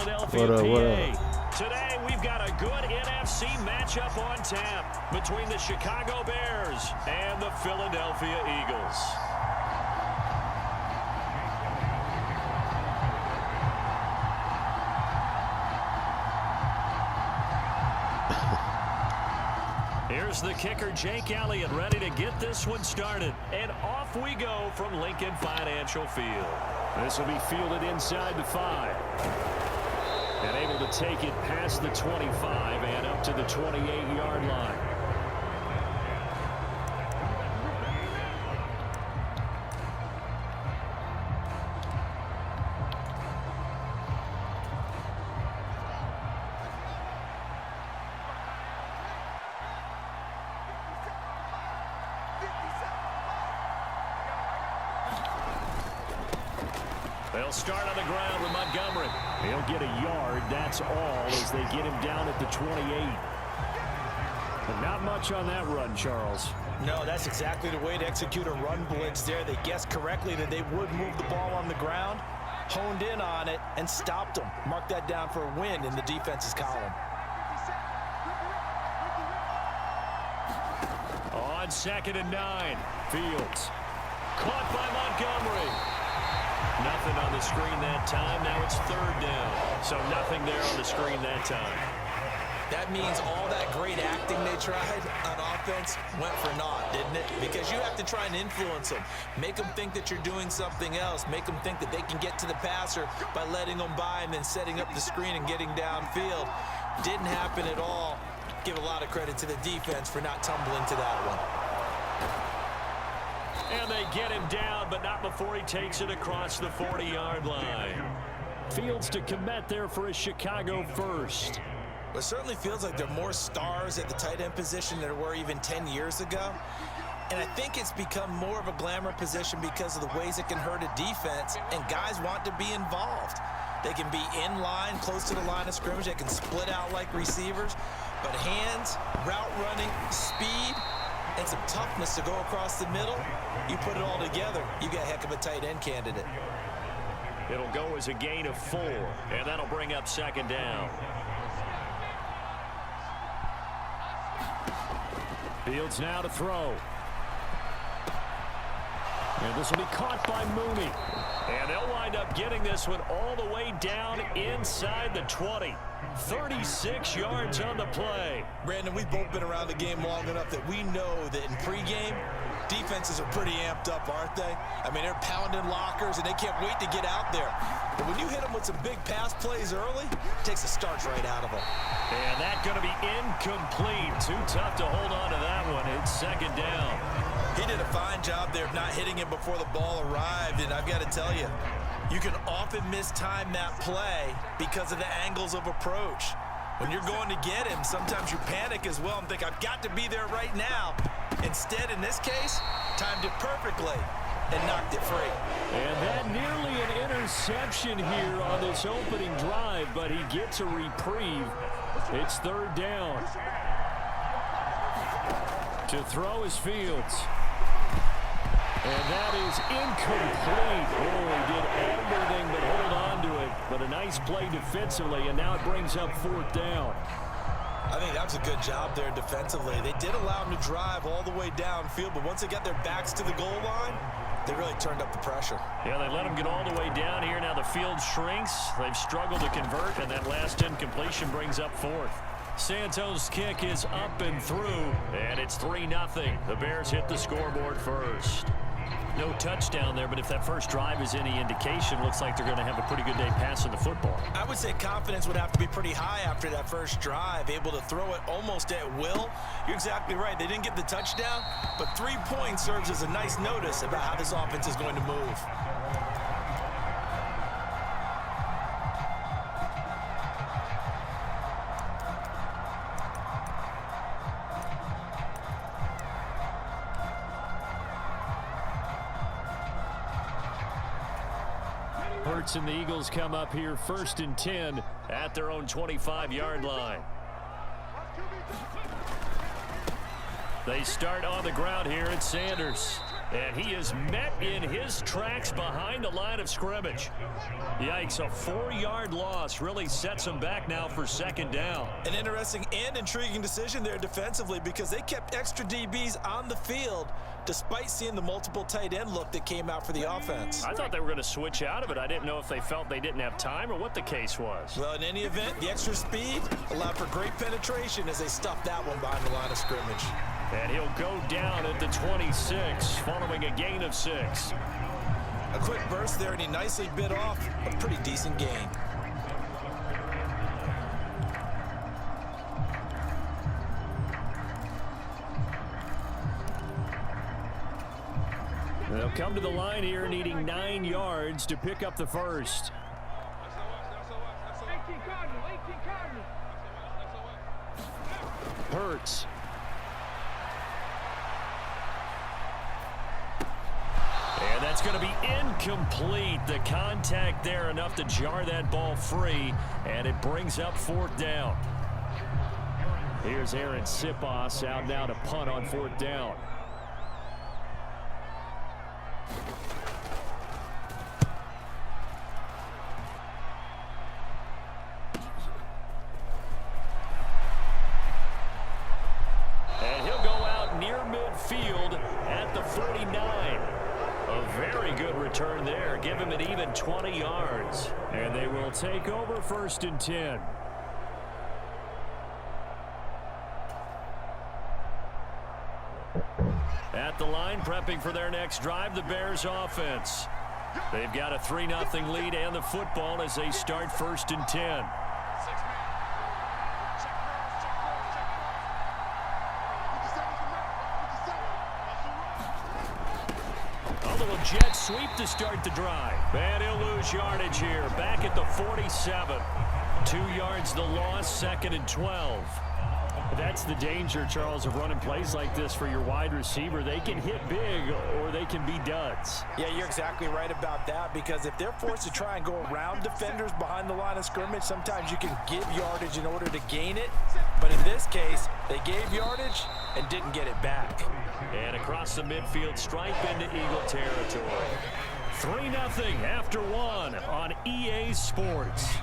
Philadelphia, PA. Today, we've got a good NFC matchup on tap between the Chicago Bears and the Philadelphia Eagles. Here's the kicker, Jake Elliott, ready to get this one started. And off we go from Lincoln Financial Field. This will be fielded inside the 5. And able to take it past the 25 and up to the 28-yard line. They'll start on the ground with Montgomery. He'll get a yard, that's all, as they get him down at the 28. But not much on that run, Charles. No, that's exactly the way to execute a run blitz there. They guessed correctly that they would move the ball on the ground, honed in on it, and stopped them. Mark that down for a win in the defense's column. On 2nd and 9, Fields. Caught by Montgomery. Nothing on the screen that time. Now it's 3rd down. So nothing there on the screen that time. That means all that great acting they tried on offense went for naught, didn't it? Because you have to try and influence them. Make them think that you're doing something else. Make them think that they can get to the passer by letting them by and then setting up the screen and getting downfield. Didn't happen at all. Give a lot of credit to the defense for not tumbling to that one. And they get him down, but not before he takes it across the 40-yard line. Fields to commit there for a Chicago first. It certainly feels like there are more stars at the tight end position than there were even 10 years ago. And I think it's become more of a glamour position because of the ways it can hurt a defense, and guys want to be involved. They can be in line, close to the line of scrimmage. They can split out like receivers. But hands, route running, speed, and some toughness to go across the middle, you put it all together, you got a heck of a tight end candidate. It'll go as a gain of 4, and that'll bring up 2nd down. Fields now to throw. And this will be caught by Mooney. And they'll wind up getting this one all the way down inside the 20. 36 yards on the play. Brandon, we've both been around the game long enough that we know that in pregame, defenses are pretty amped up, aren't they? I mean, they're pounding lockers, and they can't wait to get out there. But when you hit them with some big pass plays early, it takes the starch right out of them. And that's going to be incomplete. Too tough to hold on to that one. It's 2nd down. He did a fine job there of not hitting him before the ball arrived, and I've got to tell you, you can often mistime that play because of the angles of approach. When you're going to get him, sometimes you panic as well and think, I've got to be there right now. Instead, in this case, timed it perfectly and knocked it free. And that nearly an interception here on this opening drive, but he gets a reprieve. It's 3rd down. To throw is Fields. And that is incomplete. Oh, he did everything but hold on to it. But a nice play defensively, and now it brings up 4th down. I think that was a good job there defensively. They did allow him to drive all the way downfield, but once they got their backs to the goal line, they really turned up the pressure. Yeah, they let him get all the way down here. Now the field shrinks. They've struggled to convert, and that last incompletion brings up 4th. Santos' kick is up and through, and it's 3-0. The Bears hit the scoreboard first. No touchdown there, but if that first drive is any indication, looks like they're going to have a pretty good day passing the football. I would say confidence would have to be pretty high after that first drive, able to throw it almost at will. You're exactly right. They didn't get the touchdown, but 3 points serves as a nice notice about how this offense is going to move. Hurts and the Eagles come up here 1st and 10 at their own 25-yard line. They start on the ground here at Sanders. And he is met in his tracks behind the line of scrimmage. Yikes, a 4-yard loss really sets him back now for second down. An interesting and intriguing decision there defensively because they kept extra DBs on the field despite seeing the multiple tight end look that came out for the offense. I thought they were going to switch out of it. I didn't know if they felt they didn't have time or what the case was. Well, in any event, the extra speed allowed for great penetration as they stuffed that one behind the line of scrimmage. And he'll go down at the 26, following a gain of 6. A quick burst there, and he nicely bit off a pretty decent gain. They'll come to the line here needing 9 yards to pick up the first. Hurts. And that's going to be incomplete. The contact there enough to jar that ball free, and it brings up 4th down. Here's Aaron Sipos out now to punt on 4th down. And he'll go out near midfield at the 49. A very good return there. Give him an even 20 yards. And they will take over 1st and 10. At the line, prepping for their next drive, the Bears offense. They've got a 3-0 lead and the football as they start 1st and 10. Jet sweep to start the drive. And he'll lose yardage here. Back at the 47. 2 yards the loss, 2nd and 12. That's the danger, Charles, of running plays like this for your wide receiver. They can hit big or they can be duds. Yeah, you're exactly right about that because if they're forced to try and go around defenders behind the line of scrimmage, sometimes you can give yardage in order to gain it. But in this case, they gave yardage and didn't get it back. And across the midfield, stripe into Eagle territory. 3-0 after 1 on EA Sports.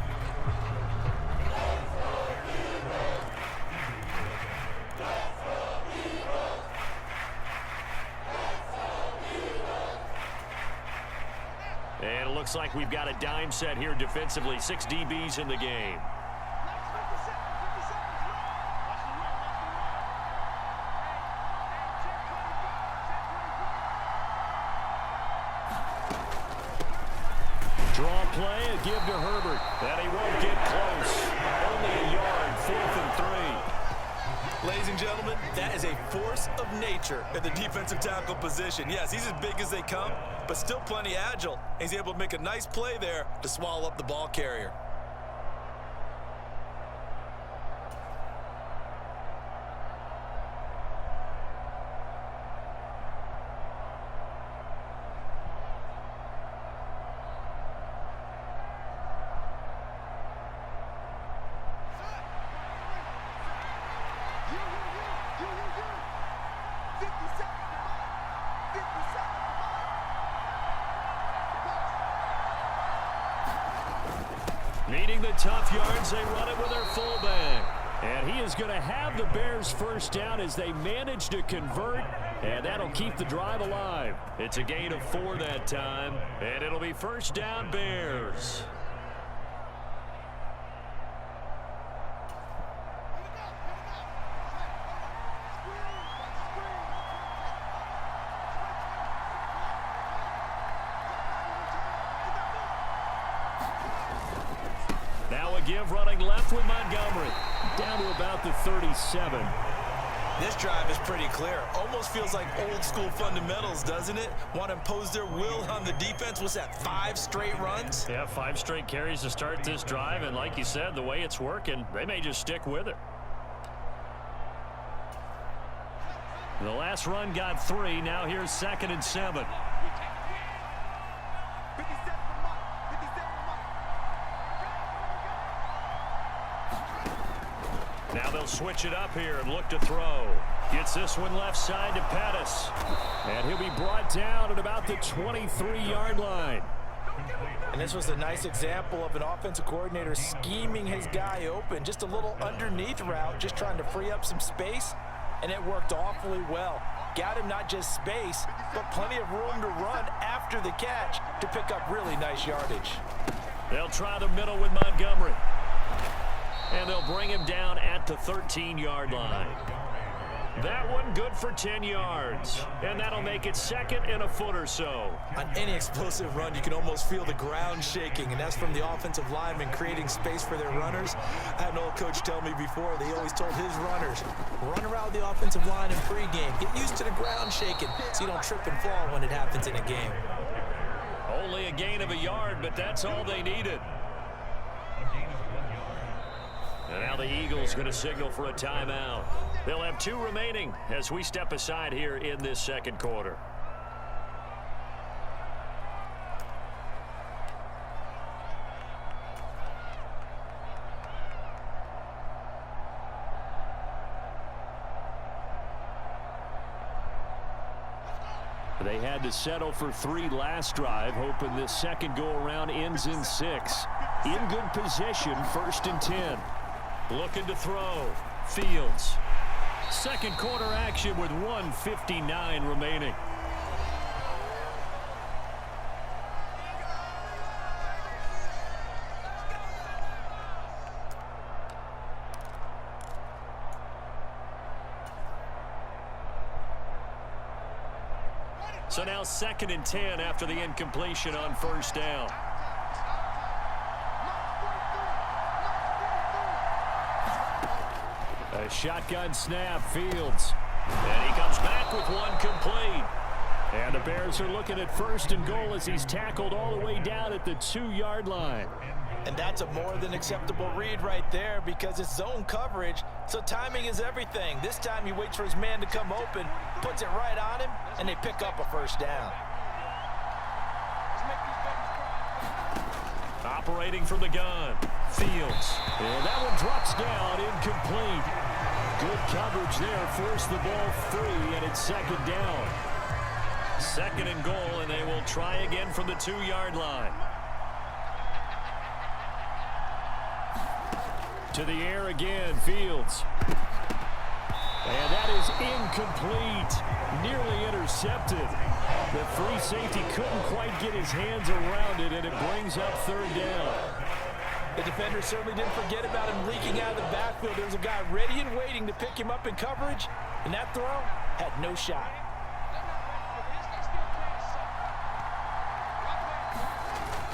And it looks like we've got a dime set here defensively. 6 DBs in the game. Draw play, a give to Herbert. And he won't get close. Only a yard, 4th and 3. Ladies and gentlemen, that is a force of nature at the defensive tackle position. Yes, he's as big as they come, but still plenty agile. He's able to make a nice play there to swallow up the ball carrier. Needing the tough yards, they run it with their fullback. And he is going to have the Bears first down as they manage to convert, and that'll keep the drive alive. It's a gain of 4 that time, and it'll be first down Bears. Now a give running left with Montgomery. Down to about the 37. This drive is pretty clear. Almost feels like old school fundamentals, doesn't it? Want to impose their will on the defense. What's that, 5 straight runs? Yeah, 5 straight carries to start this drive. And like you said, the way it's working, they may just stick with it. The last run got 3. Now here's 2nd and 7. Now they'll switch it up here and look to throw. Gets this one left side to Pettis. And he'll be brought down at about the 23-yard line. And this was a nice example of an offensive coordinator scheming his guy open. Just a little underneath route, just trying to free up some space, and it worked awfully well. Got him not just space, but plenty of room to run after the catch to pick up really nice yardage. They'll try the middle with Montgomery. And they'll bring him down at the 13-yard line. That one good for 10 yards. And that'll make it second and a foot or so. On any explosive run, you can almost feel the ground shaking, and that's from the offensive linemen creating space for their runners. I had an old coach tell me before, they always told his runners, run around the offensive line in pregame. Get used to the ground shaking so you don't trip and fall when it happens in a game. Only a gain of a yard, but that's all they needed. And now the Eagles going to signal for a timeout. They'll have 2 remaining as we step aside here in this second quarter. They had to settle for 3 last drive, hoping this second go-around ends in 6. In good position, 1st and 10. Looking to throw. Fields. Second quarter action with 1:59 remaining. So now 2nd and 10 after the incompletion on 1st down. A shotgun snap, Fields. And he comes back with one complete. And the Bears are looking at 1st and goal as he's tackled all the way down at the 2-yard line. And that's a more than acceptable read right there because it's zone coverage, so timing is everything. This time he waits for his man to come open, puts it right on him, and they pick up a 1st down. Operating from the gun, Fields. And that one drops down, incomplete. Good coverage there, forced the ball free, and it's 2nd down. 2nd and goal, and they will try again from the 2-yard line. To the air again, Fields. And that is incomplete. Nearly intercepted. The free safety couldn't quite get his hands around it, and it brings up 3rd down. The defender certainly didn't forget about him leaking out of the backfield. There was a guy ready and waiting to pick him up in coverage, and that throw had no shot.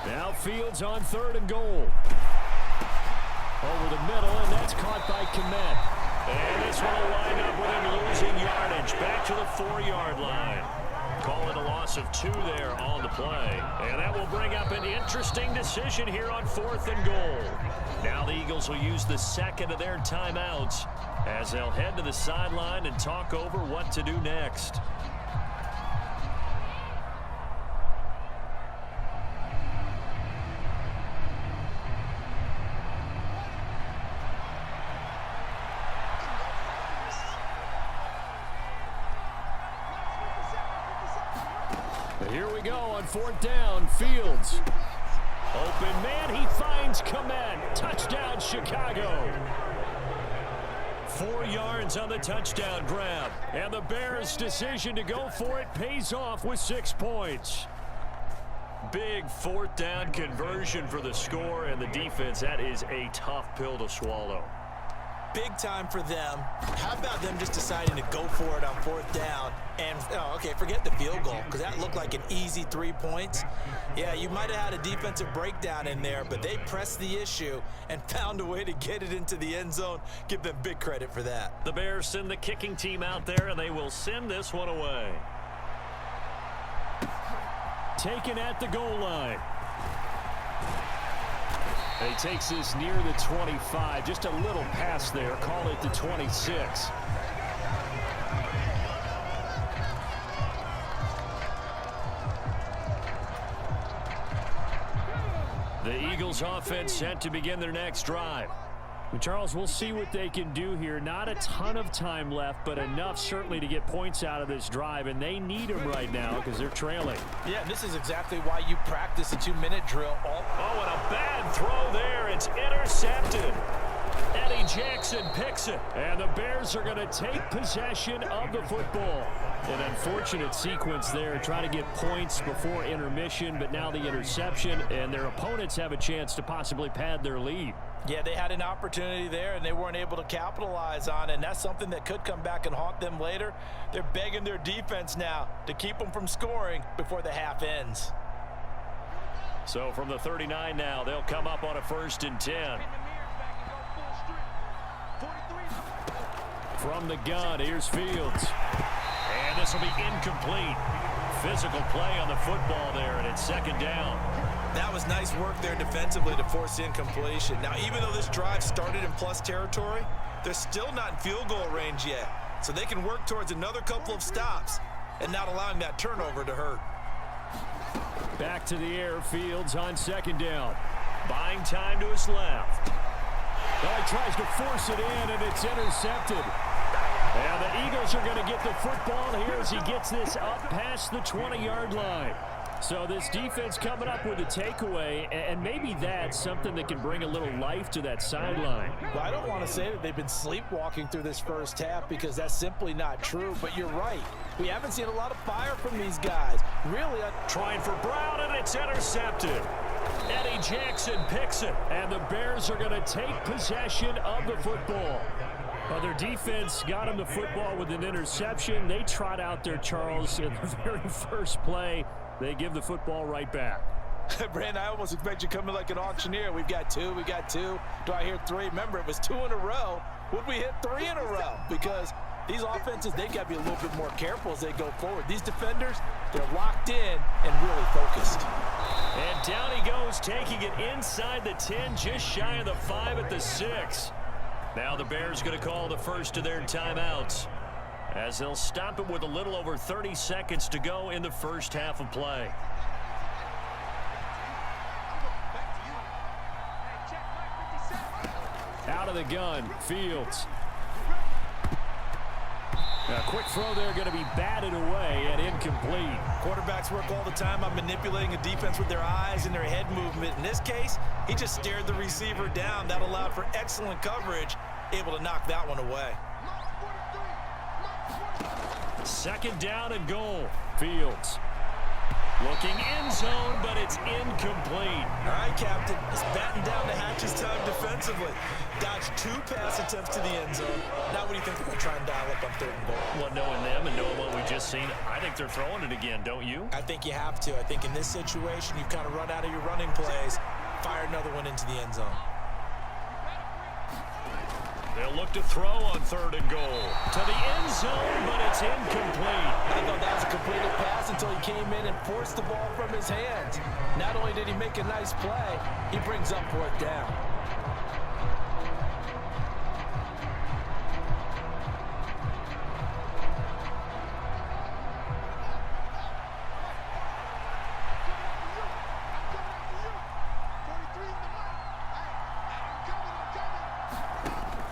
Now Fields on 3rd and goal. Over the middle, and that's caught by Kmet. And this one will wind up with him losing yardage. Back to the 4-yard line. Call it a loss of 2 there on the play. And that will bring up an interesting decision here on 4th and goal. Now the Eagles will use the 2nd of their timeouts as they'll head to the sideline and talk over what to do next. Here we go on 4th down. Fields. Open man. He finds Kmet. Touchdown, Chicago. 4 yards on the touchdown grab. And the Bears' decision to go for it pays off with 6 points. Big 4th down conversion for the score, and the defense, that is a tough pill to swallow. Big time for them. How about them just deciding to go for it on 4th down? And, okay, forget the field goal, because that looked like an easy 3 points. Yeah, you might have had a defensive breakdown in there, but they pressed the issue and found a way to get it into the end zone. Give them big credit for that. The Bears send the kicking team out there, and they will send this one away. Taken at the goal line. He takes this near the 25, just a little pass there, call it the 26. The Eagles offense set to begin their next drive. Charles, we'll see what they can do here. Not a ton of time left, but enough certainly to get points out of this drive, and they need them right now because they're trailing. Yeah, this is exactly why you practice a 2-minute drill. Oh, and a bad throw there. It's intercepted. Eddie Jackson picks it, and the Bears are going to take possession of the football. An unfortunate sequence there, trying to get points before intermission, but now the interception, and their opponents have a chance to possibly pad their lead. Yeah, they had an opportunity there, and they weren't able to capitalize on it, and that's something that could come back and haunt them later. They're begging their defense now to keep them from scoring before the half ends. So from the 39 now, they'll come up on a 1st and 10. From the gun, here's Fields. And this will be incomplete. Physical play on the football there, and it's 2nd down. That was nice work there defensively to force the incompletion. Now, even though this drive started in plus territory, they're still not in field goal range yet. So they can work towards another couple of stops and not allowing that turnover to hurt. Back to the air, Fields on 2nd down. Buying time to his left. Well, he tries to force it in, and it's intercepted. And the Eagles are going to get the football here as he gets this up past the 20-yard line. So this defense coming up with a takeaway, and maybe that's something that can bring a little life to that sideline. Well, I don't want to say that they've been sleepwalking through this first half because that's simply not true, but you're right. We haven't seen a lot of fire from these guys. Really, trying for Brown, and it's intercepted. Eddie Jackson picks it, and the Bears are going to take possession of the football. Well, their defense got them the football with an interception. They trot out there, Charles, in the very first play. They give the football right back. Brandon, I almost expect you coming like an auctioneer. We've got two. Do I hear 3? Remember, it was 2 in a row. Would we hit 3 in a row? Because these offenses, they got to be a little bit more careful as they go forward. These defenders, they're locked in and really focused. And down he goes, taking it inside the 10, just shy of the 5 at the 6. Now the Bears going to call the first of their timeouts, as they'll stop it with a little over 30 seconds to go in the first half of play. Out of the gun, Fields. A quick throw there going to be batted away and incomplete. Quarterbacks work all the time on manipulating a defense with their eyes and their head movement. In this case, he just stared the receiver down. That allowed for excellent coverage, able to knock that one away. 2nd down and goal. Fields looking end zone, but it's incomplete. All right, Captain. He's batting down the hatches time defensively. Dodged 2 pass attempts to the end zone. Now what do you think they're going to try and dial up on 3rd and goal? Well, knowing them and knowing what we just seen, I think they're throwing it again, don't you? I think you have to. I think in this situation, you've kind of run out of your running plays. Fire another one into the end zone. They'll look to throw on 3rd and goal. To the end zone, but it's incomplete. I thought that was a completed pass until he came in and forced the ball from his hands. Not only did he make a nice play, he brings up 4th down.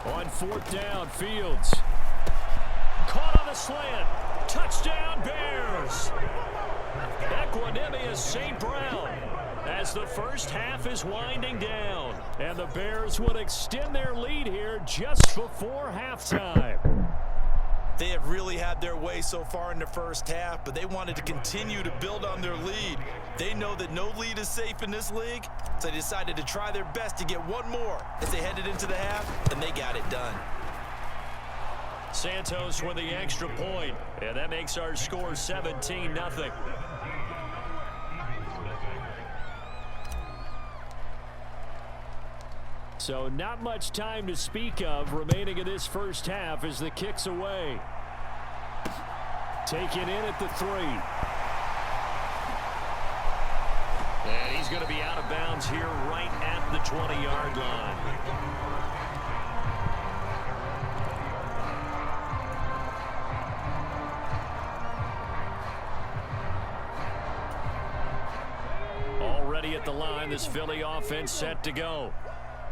On 4th down, Fields. Caught on the slant. Touchdown, Bears. Equanimous St. Brown as the first half is winding down. And the Bears would extend their lead here just before halftime. They have really had their way so far in the first half, but they wanted to continue to build on their lead. They know that no lead is safe in this league, so they decided to try their best to get one more as they headed into the half, and they got it done. Santos with the extra point, and that makes our score 17-0. So not much time to speak of remaining in this first half as the kick's away. Taken in at the 3. And he's going to be out of bounds here right at the 20-yard line. Already at the line, this Philly offense set to go.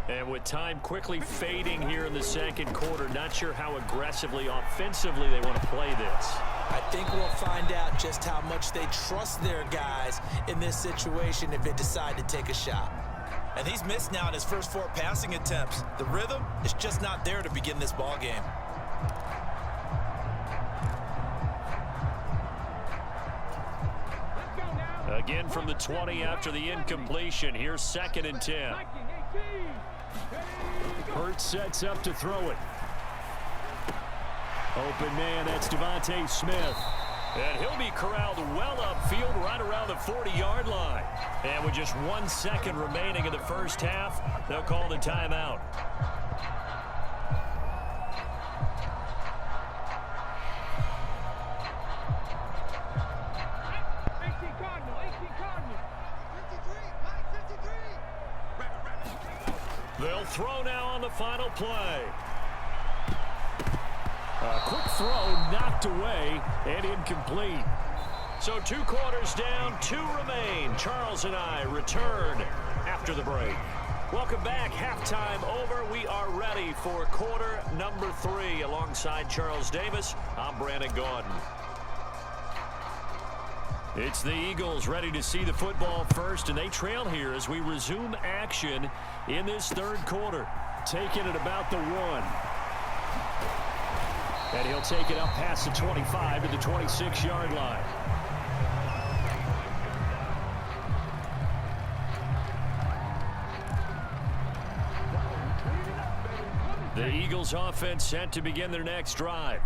And with time quickly fading here in the second quarter, not sure how aggressively, offensively they want to play this. I think we'll find out just how much they trust their guys in this situation if they decide to take a shot. And he's missed now in his first 4 passing attempts. The rhythm is just not there to begin this ball game. Again from the 20 after the incompletion. Here's 2nd and 10. Hurts sets up to throw it. Open man, that's Devontae Smith. And he'll be corralled well upfield right around the 40-yard line. And with just 1 second remaining in the first half, they'll call the timeout. They'll throw now on the final play. A quick throw knocked away and incomplete. So 2 quarters down, 2 remain. Charles and I return after the break. Welcome back. Halftime over. We are ready for quarter number 3. Alongside Charles Davis, I'm Brandon Gaudin. It's the Eagles ready to see the football first, and they trail here as we resume action in this third quarter. Taking it about the 1. And he'll take it up past the 25 to the 26-yard line. The Eagles offense set to begin their next drive.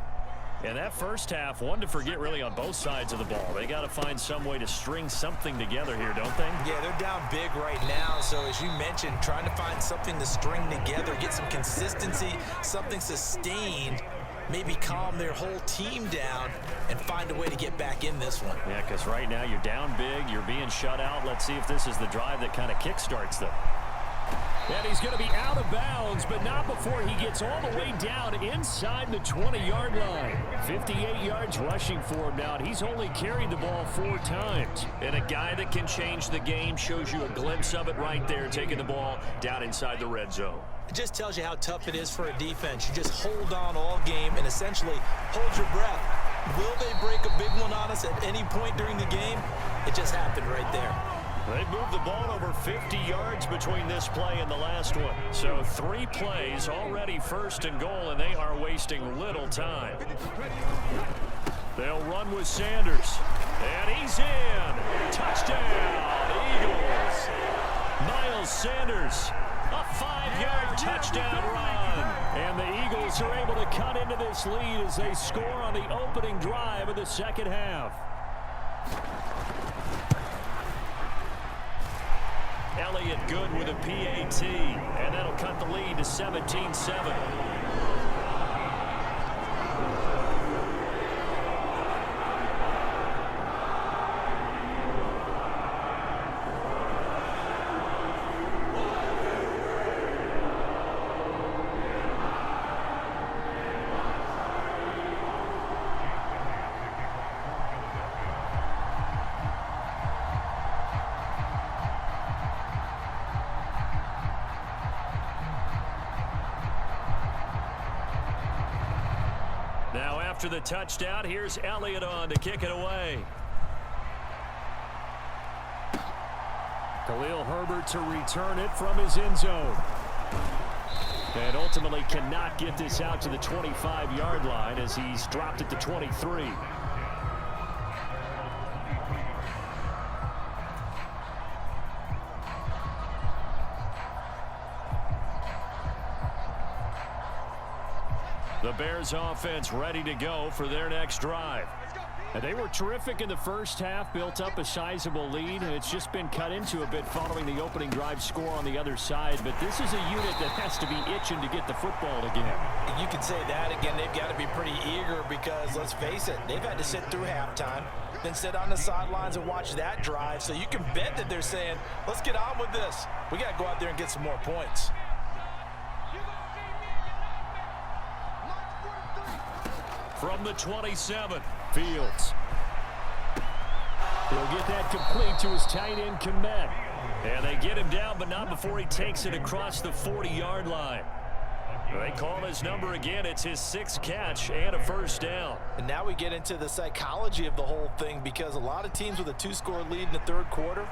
And that first half, one to forget really on both sides of the ball. They got to find some way to string something together here, don't they? Yeah, they're down big right now. So as you mentioned, trying to find something to string together, get some consistency, something sustained, maybe calm their whole team down and find a way to get back in this one. Yeah, because right now you're down big, you're being shut out. Let's see if this is the drive that kind of kickstarts them. And he's going to be out of bounds, but not before he gets all the way down inside the 20-yard line. 58 yards rushing for him now, and he's only carried the ball 4 times. And a guy that can change the game shows you a glimpse of it right there, taking the ball down inside the red zone. It just tells you how tough it is for a defense. You just hold on all game and essentially hold your breath. Will they break a big one on us at any point during the game? It just happened right there. They moved the ball over 50 yards between this play and the last one. So 3 plays already 1st and goal, and they are wasting little time. They'll run with Sanders. And he's in. Touchdown, Eagles. Miles Sanders, a 5-yard touchdown run. And the Eagles are able to cut into this lead as they score on the opening drive of the second half. Elliott good with a PAT, and that'll cut the lead to 17-7. Now after the touchdown, here's Elliott on to kick it away. Khalil Herbert to return it from his end zone. And ultimately cannot get this out to the 25-yard line as he's dropped at the 23. The Bears offense ready to go for their next drive. And they were terrific in the first half, built up a sizable lead, and it's just been cut into a bit following the opening drive score on the other side. But this is a unit that has to be itching to get the football again. You can say that again. They've got to be pretty eager because, let's face it, they've had to sit through halftime, then sit on the sidelines and watch that drive. So you can bet that they're saying, let's get on with this. We got to go out there and get some more points. From the 27, Fields. He'll get that complete to his tight end, Komet. And they get him down, but not before he takes it across the 40-yard line. They call his number again. It's his 6th catch and a first down. And now we get into the psychology of the whole thing, because a lot of teams with a 2-score lead in the third quarter,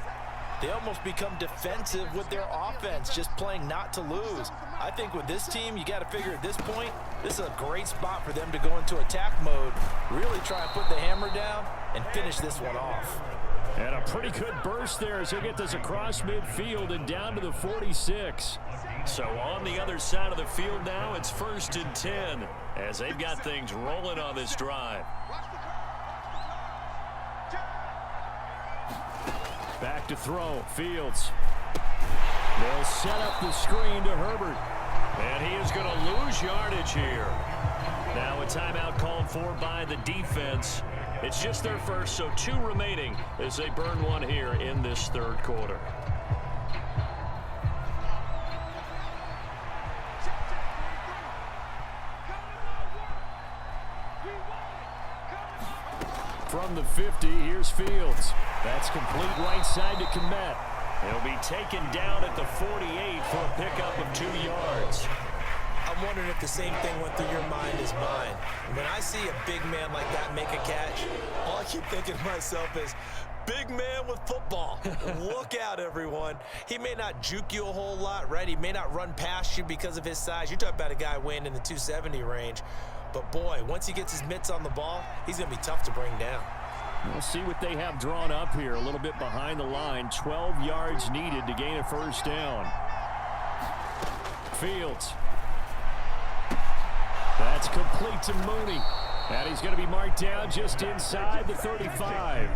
they almost become defensive with their offense, just playing not to lose. I think with this team, you got to figure at this point, this is a great spot for them to go into attack mode, really try and put the hammer down and finish this one off. And a pretty good burst there as he'll get this across midfield and down to the 46. So on the other side of the field now, it's 1st and 10 as they've got things rolling on this drive. Back to throw, Fields. They'll set up the screen to Herbert. And he is going to lose yardage here. Now a timeout called for by the defense. It's just their first, so 2 remaining as they burn one here in this third quarter. From the 50, here's Fields. That's complete right side to Kmet. He'll be taken down at the 48 for a pickup of 2 yards. I'm wondering if the same thing went through your mind as mine. When I see a big man like that make a catch, all I keep thinking to myself is, big man with football. Look out, everyone. He may not juke you a whole lot, right? He may not run past you because of his size. You're talking about a guy weighing in the 270 range. But, boy, once he gets his mitts on the ball, he's going to be tough to bring down. We'll see what they have drawn up here. A little bit behind the line. 12 yards needed to gain a first down. Fields. That's complete to Mooney. And he's going to be marked down just inside the 35.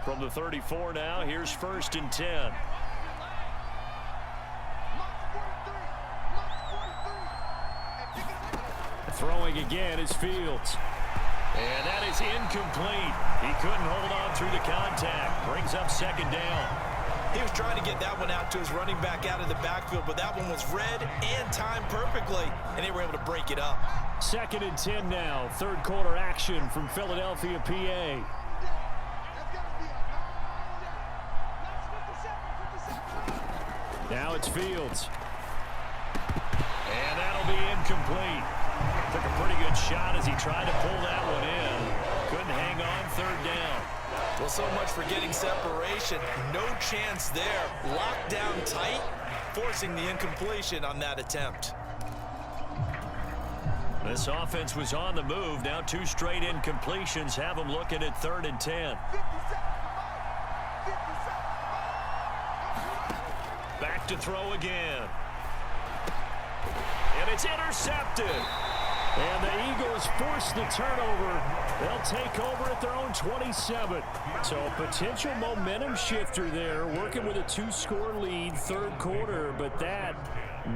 From the 34 now, here's 1st and 10. Throwing again is Fields. And that is incomplete. He couldn't hold on through the contact. Brings up 2nd down. He was trying to get that one out to his running back out of the backfield, but that one was read and timed perfectly, and they were able to break it up. 2nd and 10 now. Third quarter action from Philadelphia, PA. Now it's Fields. And that'll be incomplete. Took a pretty good shot as he tried to pull that one in. Couldn't hang on, 3rd down. Well, so much for getting separation. No chance there. Locked down tight, forcing the incompletion on that attempt. This offense was on the move. Now 2 straight incompletions have them looking at 3rd and 10. Back to throw again. And it's intercepted. And the Eagles force the turnover. They'll take over at their own 27. So a potential momentum shifter there, working with a 2-score lead, third quarter, but that,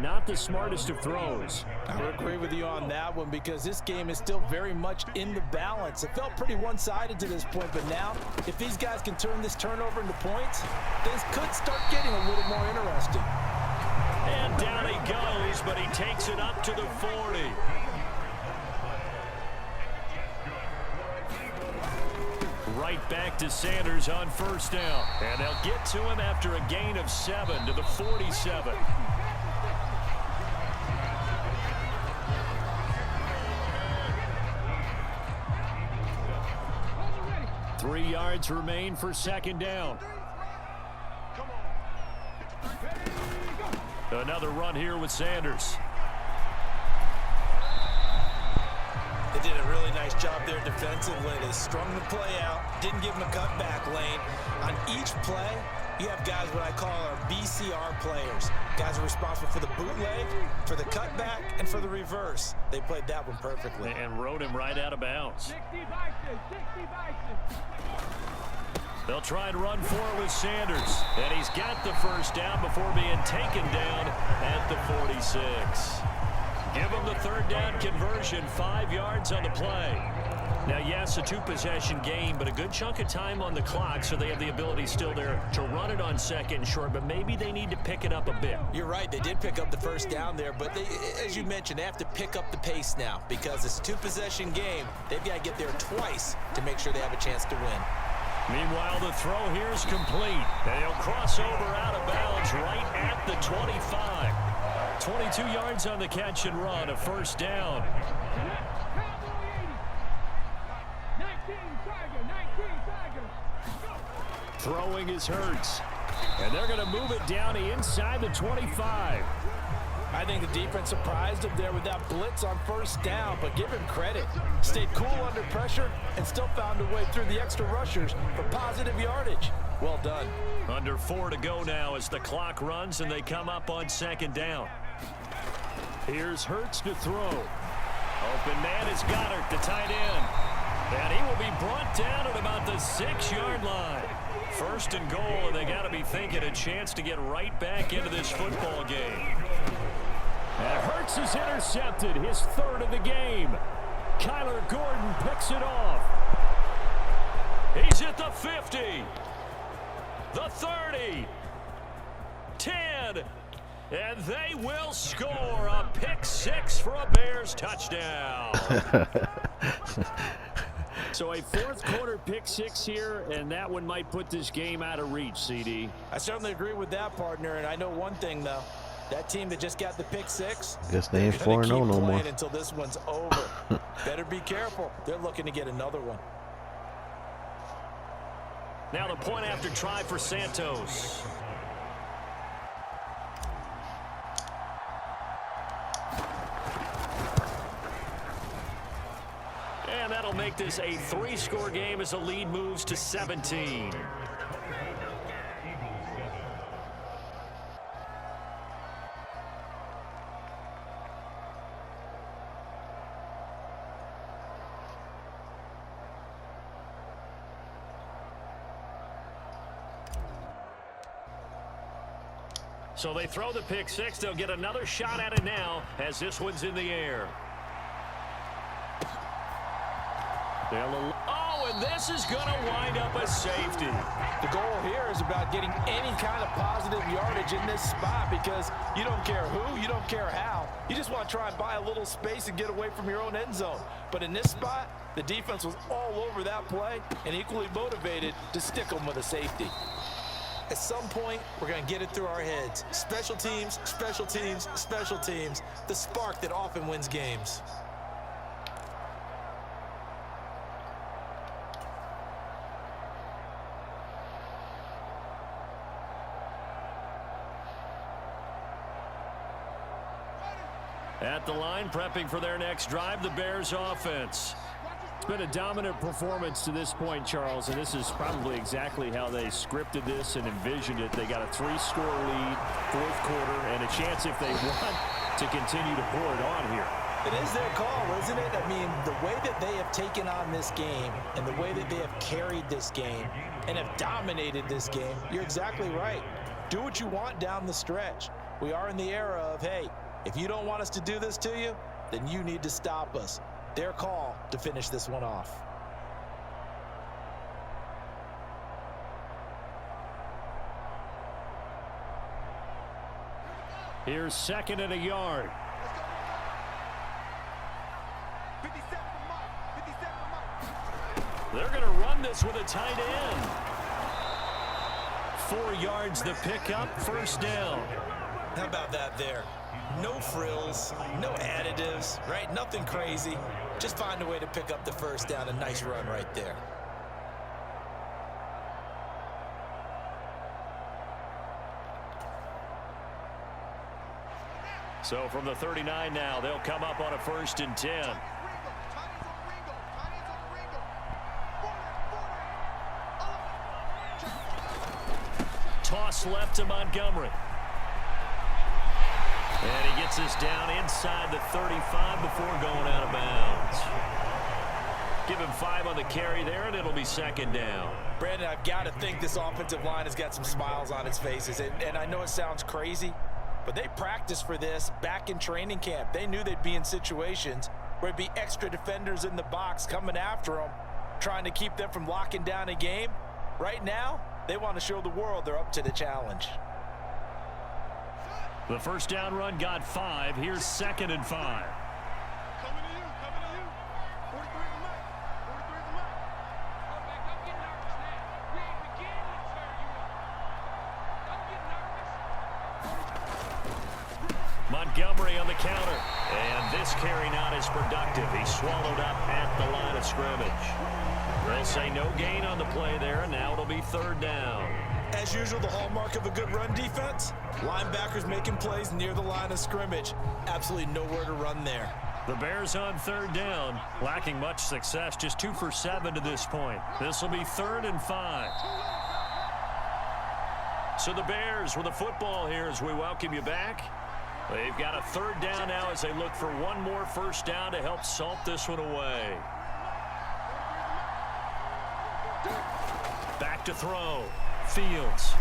not the smartest of throws. I would agree with you on that one, because this game is still very much in the balance. It felt pretty one-sided to this point, but now, if these guys can turn this turnover into points, things could start getting a little more interesting. And down he goes, but he takes it up to the 40. Right back to Sanders on 1st down. And they'll get to him after a gain of 7 to the 47. Three yards remain for 2nd down. Another run here with Sanders. They did a really nice job there defensively. They strung the play out, didn't give him a cutback lane. On each play, you have guys what I call our BCR players. Guys are responsible for the bootleg, for the cutback, and for the reverse. They played that one perfectly. And rode him right out of bounds. They'll try and run for it with Sanders. And he's got the 1st down before being taken down at the 46. Give him the 3rd down conversion, 5 yards on the play. Now, yes, a two-possession game, but a good chunk of time on the clock, so they have the ability still there to run it on second and short, but maybe they need to pick it up a bit. You're right. They did pick up the first down there, but they, as you mentioned, they have to pick up the pace now because it's a two-possession game. They've got to get there twice to make sure they have a chance to win. Meanwhile, the throw here is complete. And he'll cross over out of bounds right at the 25. 22 yards on the catch and run, a first down. Throwing is Hurts. And they're going to move it down to inside the 25. I think the defense surprised him there with that blitz on first down, but give him credit. Stayed cool under pressure and still found a way through the extra rushers for positive yardage. Well done. Under 4 to go now as the clock runs and they come up on second down. Here's Hurts to throw. Open man is Goddard, the tight end. And he will be brought down at about the 6-yard line. First and goal, and they got to be thinking a chance to get right back into this football game. And Hurts is intercepted, his third of the game. Kyler Gordon picks it off. He's at the 50, the 30, 10, and they will score a pick six for a Bears touchdown. So a fourth quarter pick six here, and that one might put this game out of reach, CD. I certainly agree with that, partner, and I know one thing, though. That team that just got the pick six, guess they ain't 4-0 no more until this one's over. Better be careful. They're looking to get another one. Now the point after try for Santos. And that'll make this a 3-score game as the lead moves to 17. So they throw the pick six. They'll get another shot at it now as this one's in the air. Oh, and this is going to wind up a safety. The goal here is about getting any kind of positive yardage in this spot because you don't care who, you don't care how. You just want to try and buy a little space and get away from your own end zone. But in this spot, the defense was all over that play and equally motivated to stick them with a safety. At some point, we're going to get it through our heads. Special teams, special teams, special teams. The spark that often wins games. At the line, prepping for their next drive, the Bears offense. It's been a dominant performance to this point, Charles, and this is probably exactly how they scripted this and envisioned it. They got a 3-score lead, fourth quarter, and a chance if they want to continue to pour it on here. It is their call, isn't it? I mean, the way that they have taken on this game and the way that they have carried this game and have dominated this game, you're exactly right. Do what you want down the stretch. We are in the era of, hey, if you don't want us to do this to you, then you need to stop us. Their call to finish this one off. Here's second and a yard. They're going to run this with a tight end. 4 yards the pickup, first down. How about that there? No frills, no additives, right? Nothing crazy. Just find a way to pick up the first down. A nice run right there. So from the 39 now, they'll come up on a 1st and 10. Toss left to Montgomery. And he gets us down inside the 35 before going out of bounds. Give him 5 on the carry there, and it'll be second down. Brandon, I've got to think this offensive line has got some smiles on its faces. And I know it sounds crazy, but they practiced for this back in training camp. They knew they'd be in situations where it'd be extra defenders in the box coming after them, trying to keep them from locking down a game. Right now, they want to show the world they're up to the challenge. The first down run got 5. Here's 2nd and 5. Coming to you, coming to you. 43 to the mic, 43 to the mic. Oh, man, don't get nervous now. We ain't beginning to tear you up. Don't get nervous. Montgomery on the counter. And this carry not as productive. He swallowed up at the line of scrimmage. They'll say no gain on the play there, and now it'll be 3rd down. As usual, the hallmark of a good run defense, linebackers making plays near the line of scrimmage. Absolutely nowhere to run there. The Bears on 3rd down, lacking much success, just 2 for 7 to this point. This will be 3rd and 5. So the Bears with the football here as we welcome you back. They've got a 3rd down now as they look for one more first down to help salt this one away. Back to throw. Fields.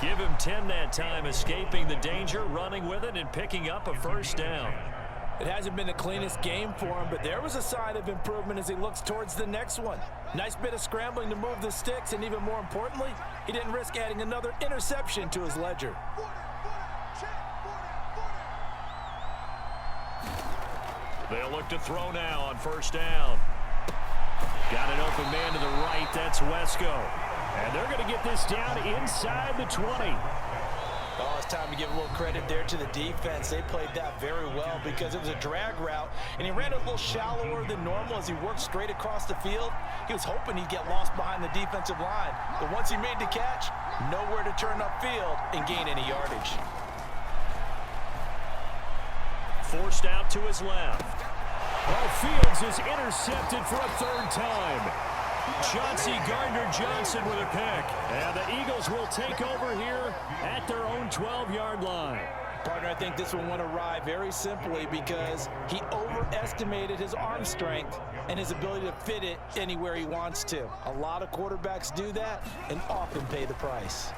Give him 10 that time, escaping the danger, running with it, and picking up a first down. It hasn't been the cleanest game for him, but there was a sign of improvement as he looks towards the next one. Nice bit of scrambling to move the sticks, and even more importantly, he didn't risk adding another interception to his ledger. They'll look to throw now on first down. Got an open man to the right. That's Wesco. And they're going to get this down inside the 20. Oh, it's time to give a little credit there to the defense. They played that very well because it was a drag route, and he ran a little shallower than normal as he worked straight across the field. He was hoping he'd get lost behind the defensive line, but once he made the catch, nowhere to turn upfield and gain any yardage. Forced out to his left. Oh, Fields is intercepted for a 3rd time. Chauncey Gardner-Johnson with a pick. And the Eagles will take over here at their own 12-yard line. Partner, I think this one went awry very simply because he overestimated his arm strength and his ability to fit it anywhere he wants to. A lot of quarterbacks do that and often pay the price.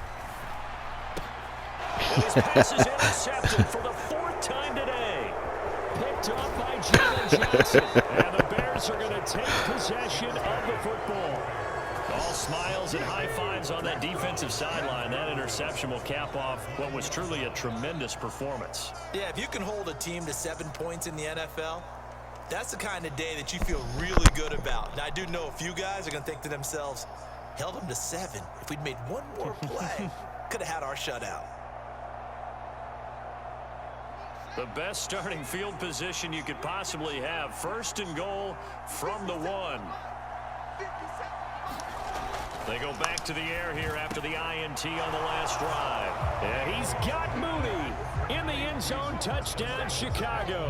And his pass is intercepted for the 4th time today. Picked off by Jalen Johnson. And the Bears are going to take possession of the football. All smiles and high fives on that defensive sideline. That interception will cap off what was truly a tremendous performance. Yeah, if you can hold a team to 7 points in the NFL, that's the kind of day that you feel really good about. Now, I do know a few guys are going to think to themselves, held them to 7. If we'd made one more play, could have had our shutout. The best starting field position you could possibly have. 1st and goal from the 1. They go back to the air here after the INT on the last drive. And he's got Mooney in the end zone. Touchdown, Chicago.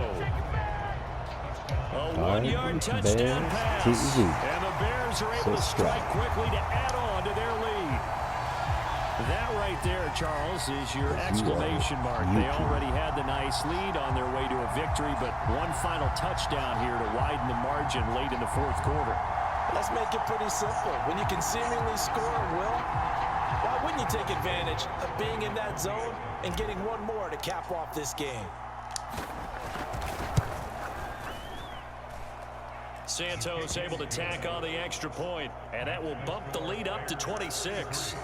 A 1-yard touchdown pass. And the Bears are able to strike quickly to add on to their lead. That right there, Charles, is your exclamation mark. They already had the nice lead on their way to a victory, but one final touchdown here to widen the margin late in the 4th quarter. Let's make it pretty simple. When you can seemingly score at will, why wouldn't you take advantage of being in that zone and getting one more to cap off this game? Santos able to tack on the extra point, and that will bump the lead up to 26.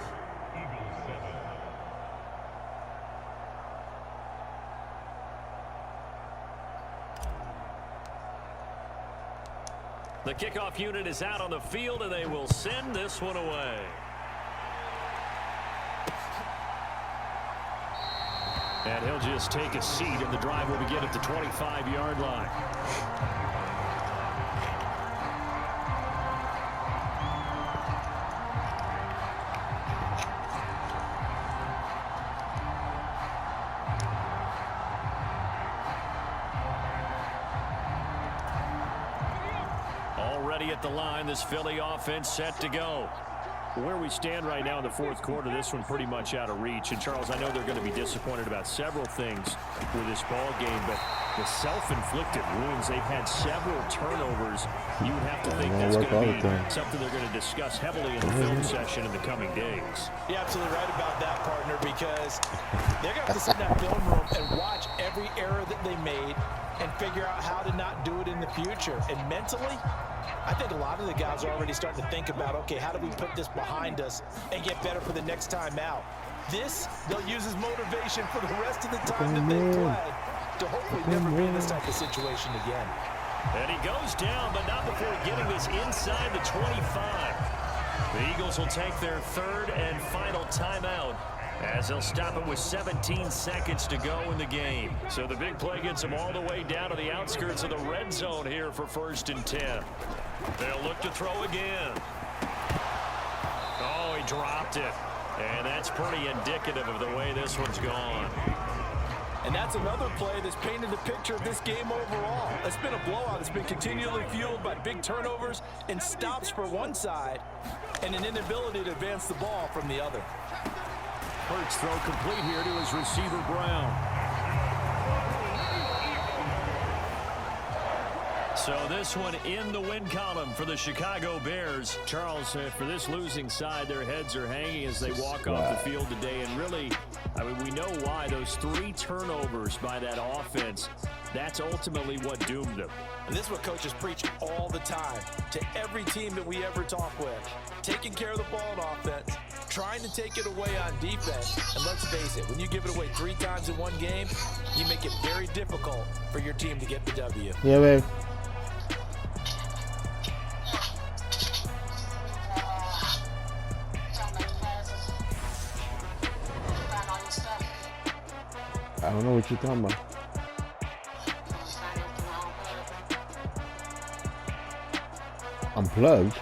The kickoff unit is out on the field, and they will send this one away. And he'll just take a seat, and the drive will begin at the 25-yard line. Already at the line, this Philly offense set to go. Where we stand right now in the 4th quarter, this one pretty much out of reach. And, Charles, I know they're going to be disappointed about several things with this ball game, but the self-inflicted wounds, they've had several turnovers. You would have to think that's going to be something they're going to discuss heavily in the film session in the coming days. You're absolutely right about that, partner, because they're going to have to sit in that film room and watch every error figure out how to not do it in the future. And mentally, I think a lot of the guys are already starting to think about, okay, how do we put this behind us and get better for the next time out? This, they'll use as motivation for the rest of the time that they play to hopefully never be in this type of situation again. And he goes down, but not before getting this inside the 25. The Eagles will take their third and final timeout as they'll stop it with 17 seconds to go in the game. So the big play gets them all the way down to the outskirts of the red zone here for 1st and 10. They'll look to throw again. Oh, he dropped it. And that's pretty indicative of the way this one's gone. And that's another play that's painted the picture of this game overall. It's been a blowout. It's been continually fueled by big turnovers and stops for one side and an inability to advance the ball from the other. Hurts throw complete here to his receiver, Brown. So this one in the win column for the Chicago Bears. Charles, for this losing side, their heads are hanging as they walk off the field today. And really, I mean, we know why. Those 3 turnovers by that offense, that's ultimately what doomed them. And this is what coaches preach all the time to every team that we ever talk with. Taking care of the ball on offense, trying to take it away on defense. And let's face it, when you give it away 3 times in one game, you make it very difficult for your team to get the W. Yeah, babe. I don't know what you're talking about. Unplugged?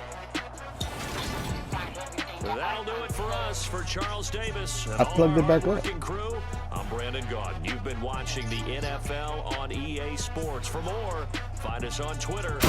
That'll do it for us. For Charles Davis and I plugged it back up. Crew, I'm Brandon Gaudin. You've been watching the NFL on EA Sports. For more, find us on Twitter.